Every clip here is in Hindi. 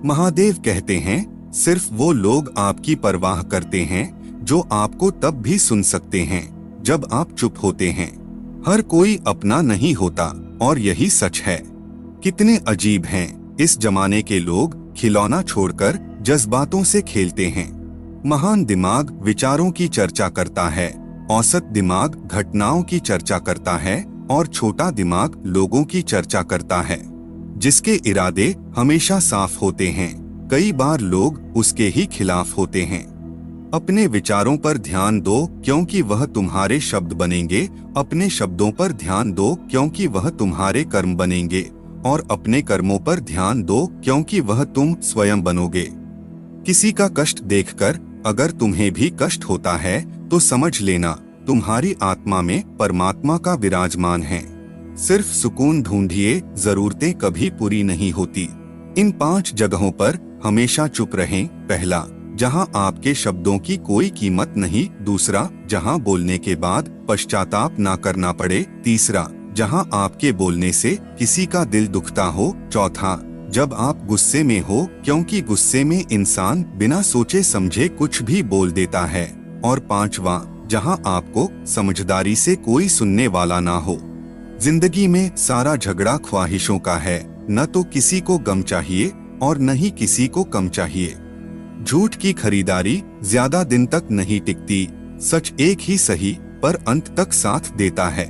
महादेव कहते हैं, सिर्फ वो लोग आपकी परवाह करते हैं जो आपको तब भी सुन सकते हैं जब आप चुप होते हैं। हर कोई अपना नहीं होता और यही सच है। कितने अजीब हैं इस जमाने के लोग, खिलौना छोड़कर जज्बातों से खेलते हैं। महान दिमाग विचारों की चर्चा करता है, औसत दिमाग घटनाओं की चर्चा करता है और छोटा दिमाग लोगों की चर्चा करता है। जिसके इरादे हमेशा साफ होते हैं, कई बार लोग उसके ही खिलाफ होते हैं। अपने विचारों पर ध्यान दो क्योंकि वह तुम्हारे शब्द बनेंगे, अपने शब्दों पर ध्यान दो क्योंकि वह तुम्हारे कर्म बनेंगे और अपने कर्मों पर ध्यान दो क्योंकि वह तुम स्वयं बनोगे। किसी का कष्ट देखकर अगर तुम्हें भी कष्ट होता है तो समझ लेना तुम्हारी आत्मा में परमात्मा का विराजमान है। सिर्फ सुकून ढूंढिए, जरूरतें कभी पूरी नहीं होती। इन 5 जगहों पर हमेशा चुप रहें। पहला, जहां आपके शब्दों की कोई कीमत नहीं। दूसरा, जहां बोलने के बाद पश्चाताप ना करना पड़े। तीसरा, जहां आपके बोलने से किसी का दिल दुखता हो। चौथा, जब आप गुस्से में हो, क्योंकि गुस्से में इंसान बिना सोचे समझे कुछ भी बोल देता है। और पांचवा, जहां आपको समझदारी से कोई सुनने वाला ना हो। जिंदगी में सारा झगड़ा ख्वाहिशों का है, न तो किसी को गम चाहिए और न ही किसी को कम चाहिए। झूठ की खरीदारी ज्यादा दिन तक नहीं टिकती, सच एक ही सही पर अंत तक साथ देता है।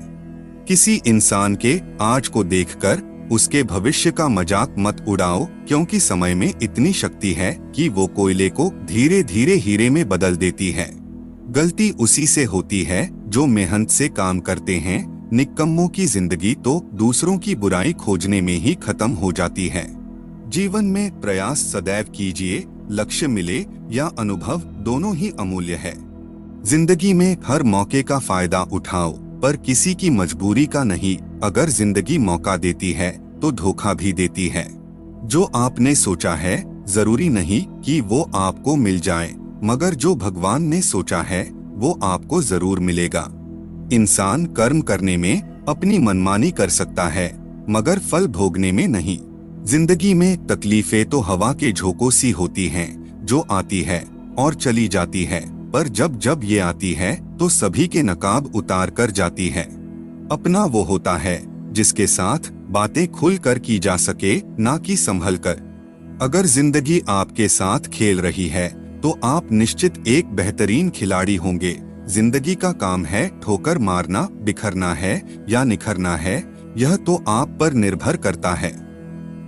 किसी इंसान के आज को देखकर उसके भविष्य का मजाक मत उड़ाओ, क्योंकि समय में इतनी शक्ति है कि वो कोयले को धीरे धीरे हीरे में बदल देती है। गलती उसी से होती है जो मेहनत से काम करते हैं। निकम्मों की जिंदगी तो दूसरों की बुराई खोजने में ही खत्म हो जाती है। जीवन में प्रयास सदैव कीजिए, लक्ष्य मिले या अनुभव दोनों ही अमूल्य है। जिंदगी में हर मौके का फायदा उठाओ, पर किसी की मजबूरी का नहीं। अगर जिंदगी मौका देती है तो धोखा भी देती है। जो आपने सोचा है जरूरी नहीं कि वो आपको मिल जाए, मगर जो भगवान ने सोचा है वो आपको जरूर मिलेगा। इंसान कर्म करने में अपनी मनमानी कर सकता है, मगर फल भोगने में नहीं। जिंदगी में तकलीफें तो हवा के झोंकों सी होती हैं, जो आती है और चली जाती है, पर जब जब ये आती है तो सभी के नकाब उतार कर जाती है। अपना वो होता है जिसके साथ बातें खुल कर की जा सके, ना कि संभल कर। अगर जिंदगी आपके साथ खेल रही है तो आप निश्चित एक बेहतरीन खिलाड़ी होंगे। जिंदगी का काम है ठोकर मारना, बिखरना है या निखरना है, यह तो आप पर निर्भर करता है।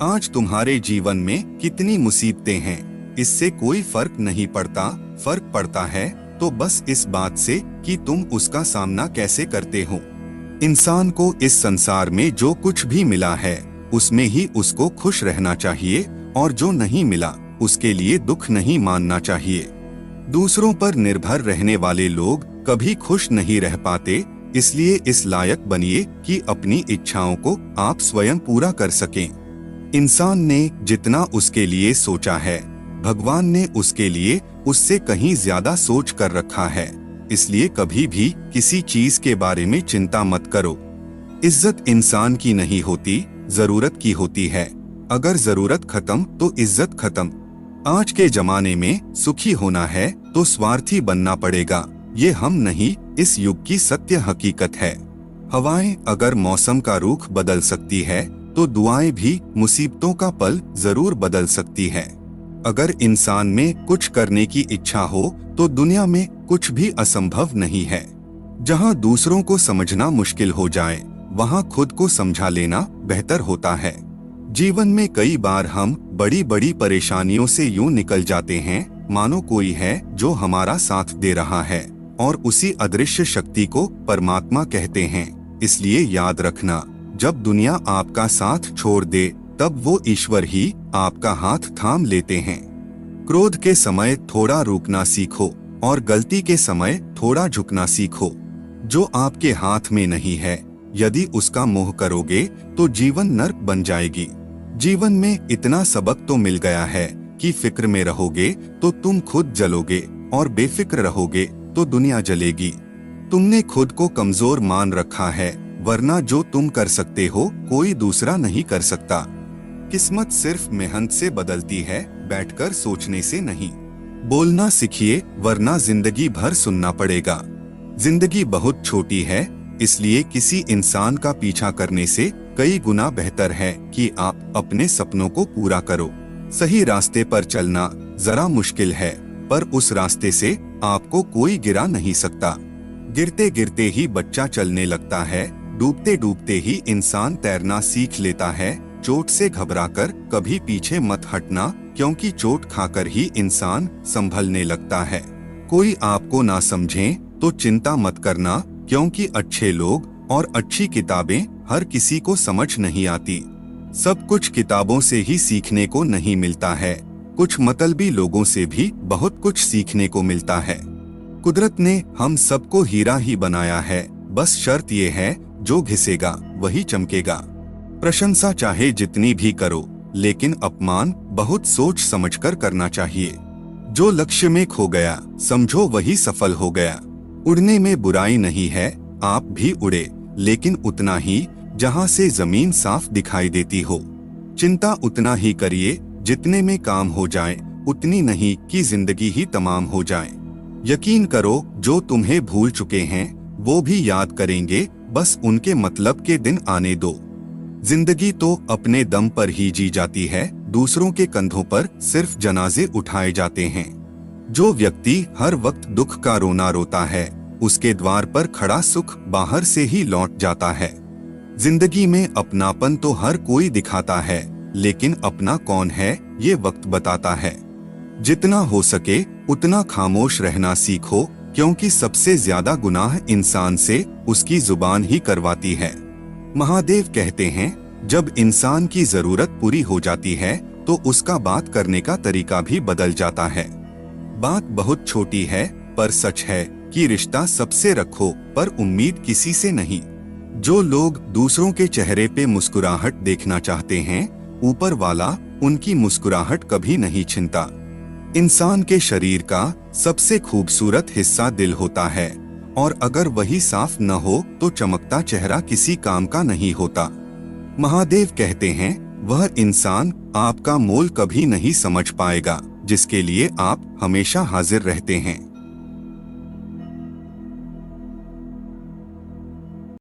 आज तुम्हारे जीवन में कितनी मुसीबतें हैं, इससे कोई फर्क नहीं पड़ता। फर्क पड़ता है तो बस इस बात से कि तुम उसका सामना कैसे करते हो। इंसान को इस संसार में जो कुछ भी मिला है उसमें ही उसको खुश रहना चाहिए, और जो नहीं मिला उसके लिए दुख नहीं मानना चाहिए। दूसरों पर निर्भर रहने वाले लोग कभी खुश नहीं रह पाते, इसलिए इस लायक बनिए कि अपनी इच्छाओं को आप स्वयं पूरा कर सकें। इंसान ने जितना उसके लिए सोचा है, भगवान ने उसके लिए उससे कहीं ज्यादा सोच कर रखा है। इसलिए कभी भी किसी चीज के बारे में चिंता मत करो। इज्जत इंसान की नहीं होती, जरूरत की होती है। अगर जरूरत खत्म तो इज्जत खत्म। आज के जमाने में सुखी होना है तो स्वार्थी बनना पड़ेगा। ये हम नहीं, इस युग की सत्य हकीकत है। हवाएं अगर मौसम का रुख बदल सकती है तो दुआएं भी मुसीबतों का पल जरूर बदल सकती है। अगर इंसान में कुछ करने की इच्छा हो तो दुनिया में कुछ भी असंभव नहीं है। जहां दूसरों को समझना मुश्किल हो जाए, वहां खुद को समझा लेना बेहतर होता है। जीवन में कई बार हम बड़ी बड़ी परेशानियों से यूं निकल जाते हैं मानो कोई है जो हमारा साथ दे रहा है, और उसी अदृश्य शक्ति को परमात्मा कहते हैं। इसलिए याद रखना, जब दुनिया आपका साथ छोड़ दे तब वो ईश्वर ही आपका हाथ थाम लेते हैं। क्रोध के समय थोड़ा रुकना सीखो और गलती के समय थोड़ा झुकना सीखो। जो आपके हाथ में नहीं है, यदि उसका मोह करोगे तो जीवन नर्क बन जाएगी। जीवन में इतना सबक तो मिल गया है कि फिक्र में रहोगे तो तुम खुद जलोगे और बेफिक्र रहोगे तो दुनिया जलेगी। तुमने खुद को कमजोर मान रखा है, वरना जो तुम कर सकते हो कोई दूसरा नहीं कर सकता। किस्मत सिर्फ मेहनत से बदलती है, बैठकर सोचने से नहीं। बोलना सीखिए, वरना जिंदगी भर सुनना पड़ेगा। जिंदगी बहुत छोटी है, इसलिए किसी इंसान का पीछा करने से कई गुना बेहतर है कि आप अपने सपनों को पूरा करो। सही रास्ते पर चलना जरा मुश्किल है, पर उस रास्ते से आपको कोई गिरा नहीं सकता। गिरते गिरते ही बच्चा चलने लगता है, डूबते डूबते ही इंसान तैरना सीख लेता है। चोट से घबराकर कभी पीछे मत हटना, क्योंकि चोट खाकर ही इंसान संभलने लगता है। कोई आपको ना समझे तो चिंता मत करना, क्योंकि अच्छे लोग और अच्छी किताबें हर किसी को समझ नहीं आती। सब कुछ किताबों से ही सीखने को नहीं मिलता है, कुछ मतलबी लोगों से भी बहुत कुछ सीखने को मिलता है। कुदरत ने हम सबको हीरा ही बनाया है, बस शर्त ये है जो घिसेगा वही चमकेगा। प्रशंसा चाहे जितनी भी करो, लेकिन अपमान बहुत सोच समझकर करना चाहिए। जो लक्ष्य में खो गया समझो वही सफल हो गया। उड़ने में बुराई नहीं है, आप भी उड़े, लेकिन उतना ही जहां से जमीन साफ दिखाई देती हो। चिंता उतना ही करिए जितने में काम हो जाए, उतनी नहीं कि जिंदगी ही तमाम हो जाए। यकीन करो, जो तुम्हें भूल चुके हैं वो भी याद करेंगे, बस उनके मतलब के दिन आने दो। जिंदगी तो अपने दम पर ही जी जाती है, दूसरों के कंधों पर सिर्फ जनाजे उठाए जाते हैं। जो व्यक्ति हर वक्त दुख का रोना रोता है, उसके द्वार पर खड़ा सुख बाहर से ही लौट जाता है। जिंदगी में अपनापन तो हर कोई दिखाता है, लेकिन अपना कौन है ये वक्त बताता है। जितना हो सके उतना खामोश रहना सीखो, क्योंकि सबसे ज्यादा गुनाह इंसान से उसकी जुबान ही करवाती है। महादेव कहते हैं, जब इंसान की जरूरत पूरी हो जाती है तो उसका बात करने का तरीका भी बदल जाता है। बात बहुत छोटी है, पर सच है कि रिश्ता सबसे रखो, पर उम्मीद किसी से नहीं। जो लोग दूसरों के चेहरे पे मुस्कुराहट देखना चाहते हैं, ऊपर वाला उनकी मुस्कुराहट कभी नहीं छीनता। इंसान के शरीर का सबसे खूबसूरत हिस्सा दिल होता है, और अगर वही साफ न हो तो चमकता चेहरा किसी काम का नहीं होता। महादेव कहते हैं, वह इंसान आपका मोल कभी नहीं समझ पाएगा जिसके लिए आप हमेशा हाजिर रहते हैं।